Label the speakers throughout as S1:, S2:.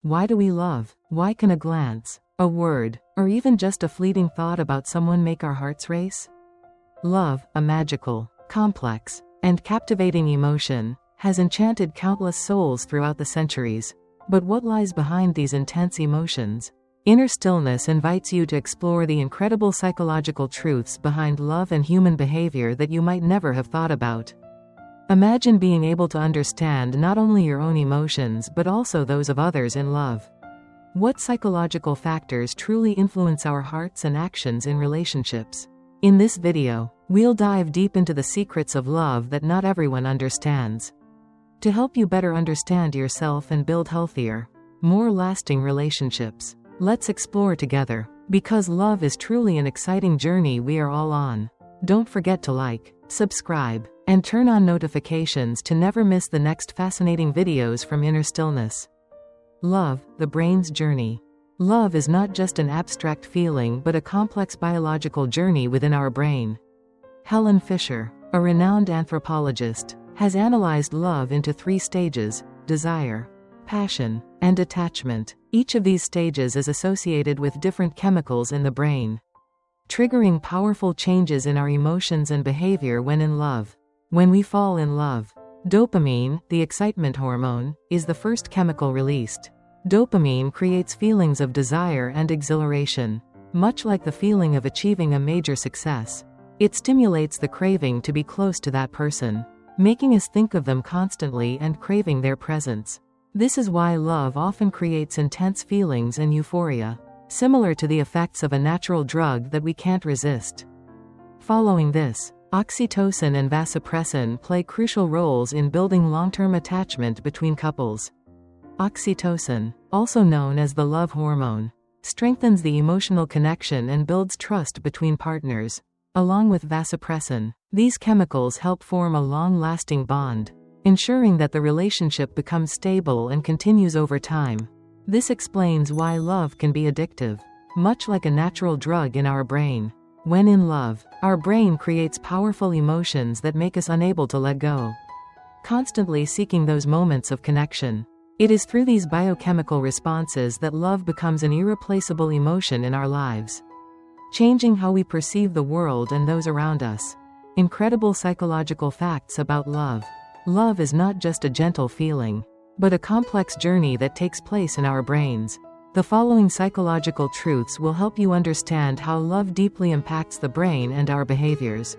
S1: Why do we love? Why can a glance, a word, or even just a fleeting thought about someone make our hearts race? Love, a magical, complex, and captivating emotion, has enchanted countless souls throughout the centuries. But what lies behind these intense emotions? Inner Stillness invites you to explore the incredible psychological truths behind love and human behavior that you might never have thought about. Imagine being able to understand not only your own emotions but also those of others in love. What psychological factors truly influence our hearts and actions in relationships? In this video, we'll dive deep into the secrets of love that not everyone understands. To help you better understand yourself and build healthier, more lasting relationships, let's explore together. Because love is truly an exciting journey we are all on. Don't forget to like, subscribe, and turn on notifications to never miss the next fascinating videos from Inner Stillness. Love, the brain's journey. Love is not just an abstract feeling but a complex biological journey within our brain. Helen Fisher, a renowned anthropologist, has analyzed love into 3 stages: desire, passion, and attachment. Each of these stages is associated with different chemicals in the brain, triggering powerful changes in our emotions and behavior when in love. When we fall in love, dopamine, the excitement hormone, is the first chemical released. Dopamine creates feelings of desire and exhilaration. Much like the feeling of achieving a major success, it stimulates the craving to be close to that person, making us think of them constantly and craving their presence. This is why love often creates intense feelings and euphoria, similar to the effects of a natural drug that we can't resist. Following this, oxytocin and vasopressin play crucial roles in building long-term attachment between couples. Oxytocin, also known as the love hormone, strengthens the emotional connection and builds trust between partners. Along with vasopressin, these chemicals help form a long-lasting bond, ensuring that the relationship becomes stable and continues over time. This explains why love can be addictive, much like a natural drug in our brain. When in love, our brain creates powerful emotions that make us unable to let go, constantly seeking those moments of connection. It is through these biochemical responses that love becomes an irreplaceable emotion in our lives, changing how we perceive the world and those around us. Incredible psychological facts about love. Love is not just a gentle feeling, but a complex journey that takes place in our brains. The following psychological truths will help you understand how love deeply impacts the brain and our behaviors,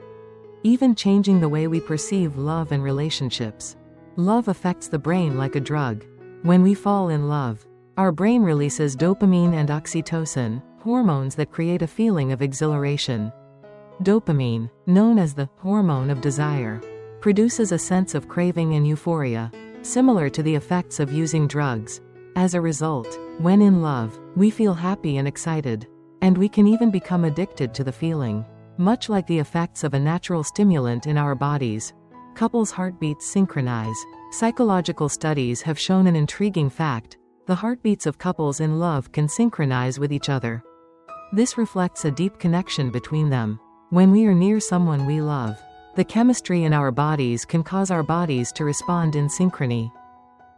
S1: even changing the way we perceive love and relationships. Love affects the brain like a drug. When we fall in love, our brain releases dopamine and oxytocin, hormones that create a feeling of exhilaration. Dopamine, known as the hormone of desire, produces a sense of craving and euphoria, similar to the effects of using drugs. As a result, when in love, we feel happy and excited, and we can even become addicted to the feeling. Much like the effects of a natural stimulant in our bodies, couples' heartbeats synchronize. Psychological studies have shown an intriguing fact: the heartbeats of couples in love can synchronize with each other. This reflects a deep connection between them. When we are near someone we love, the chemistry in our bodies can cause our bodies to respond in synchrony,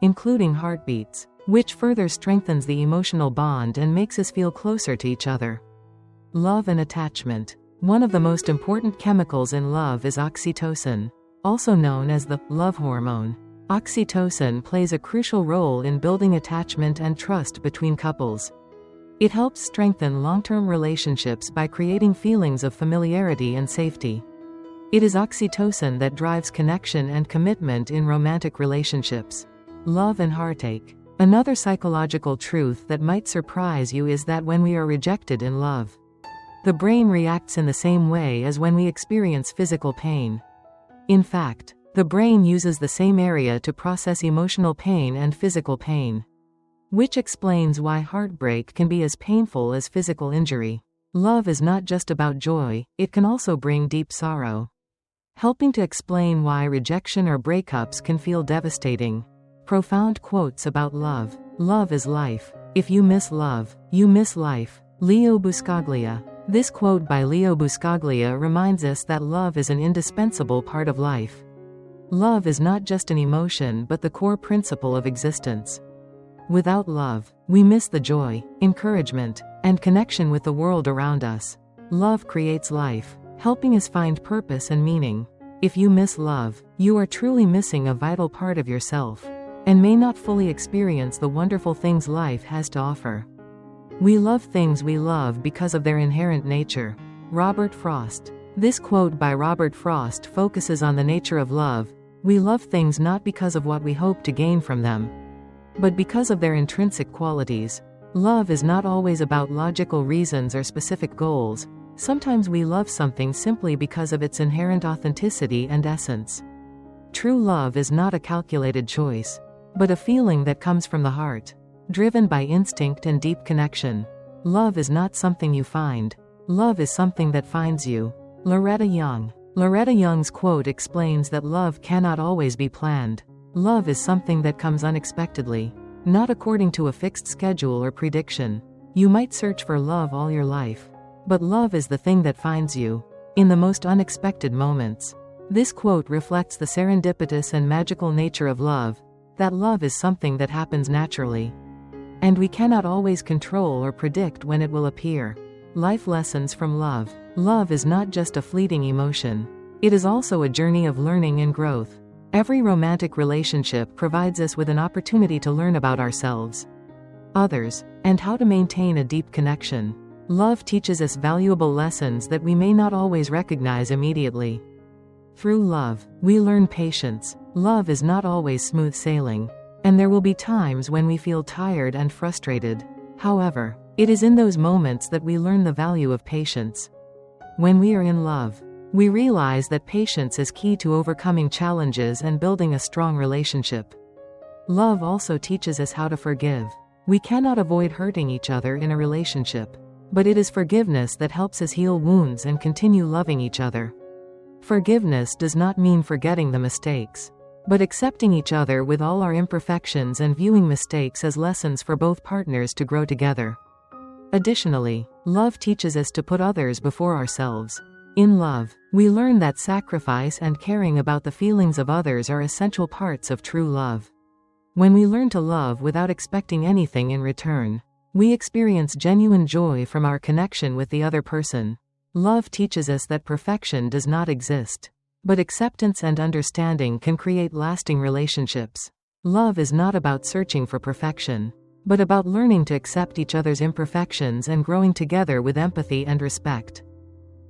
S1: including heartbeats, which further strengthens the emotional bond and makes us feel closer to each other. Love and attachment. One of the most important chemicals in love is oxytocin, also known as the love hormone. Oxytocin plays a crucial role in building attachment and trust between couples. It helps strengthen long-term relationships by creating feelings of familiarity and safety. It is oxytocin that drives connection and commitment in romantic relationships. Love and heartache. Another psychological truth that might surprise you is that when we are rejected in love, the brain reacts in the same way as when we experience physical pain. In fact, the brain uses the same area to process emotional pain and physical pain, which explains why heartbreak can be as painful as physical injury. Love is not just about joy, it can also bring deep sorrow, helping to explain why rejection or breakups can feel devastating. Profound quotes about love. Love is life. If you miss love, you miss life. Leo Buscaglia. This quote by Leo Buscaglia reminds us that love is an indispensable part of life. Love is not just an emotion but the core principle of existence. Without love, we miss the joy, encouragement, and connection with the world around us. Love creates life, helping us find purpose and meaning. If you miss love, you are truly missing a vital part of yourself, and may not fully experience the wonderful things life has to offer. We love things we love because of their inherent nature. Robert Frost. This quote by Robert Frost focuses on the nature of love. We love things not because of what we hope to gain from them, but because of their intrinsic qualities. Love is not always about logical reasons or specific goals. Sometimes we love something simply because of its inherent authenticity and essence. True love is not a calculated choice, but a feeling that comes from the heart, driven by instinct and deep connection. Love is not something you find. Love is something that finds you. Loretta Young. Loretta Young's quote explains that love cannot always be planned. Love is something that comes unexpectedly, not according to a fixed schedule or prediction. You might search for love all your life, but love is the thing that finds you, in the most unexpected moments. This quote reflects the serendipitous and magical nature of love, that love is something that happens naturally, and we cannot always control or predict when it will appear. Life lessons from love. Love is not just a fleeting emotion. It is also a journey of learning and growth. Every romantic relationship provides us with an opportunity to learn about ourselves, others, and how to maintain a deep connection. Love teaches us valuable lessons that we may not always recognize immediately. Through love, we learn patience. Love is not always smooth sailing, and there will be times when we feel tired and frustrated. However, it is in those moments that we learn the value of patience. When we are in love, we realize that patience is key to overcoming challenges and building a strong relationship. Love also teaches us how to forgive. We cannot avoid hurting each other in a relationship, but it is forgiveness that helps us heal wounds and continue loving each other. Forgiveness does not mean forgetting the mistakes, but accepting each other with all our imperfections and viewing mistakes as lessons for both partners to grow together. Additionally, love teaches us to put others before ourselves. In love, we learn that sacrifice and caring about the feelings of others are essential parts of true love. When we learn to love without expecting anything in return, we experience genuine joy from our connection with the other person. Love teaches us that perfection does not exist, but acceptance and understanding can create lasting relationships. Love is not about searching for perfection, but about learning to accept each other's imperfections and growing together with empathy and respect.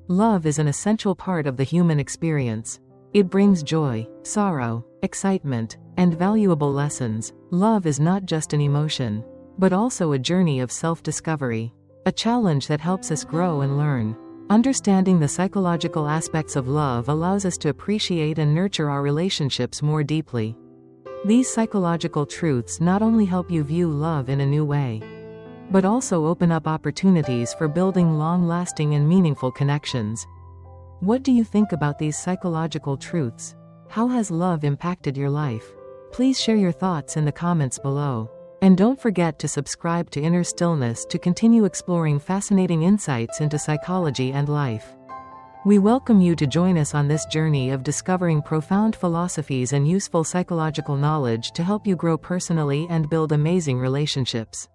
S1: Love is an essential part of the human experience. It brings joy, sorrow, excitement, and valuable lessons. Love is not just an emotion, but also a journey of self-discovery, a challenge that helps us grow and learn. Understanding the psychological aspects of love allows us to appreciate and nurture our relationships more deeply. These psychological truths not only help you view love in a new way, but also open up opportunities for building long-lasting and meaningful connections. What do you think about these psychological truths? How has love impacted your life? Please share your thoughts in the comments below. And don't forget to subscribe to Inner Stillness to continue exploring fascinating insights into psychology and life. We welcome you to join us on this journey of discovering profound philosophies and useful psychological knowledge to help you grow personally and build amazing relationships.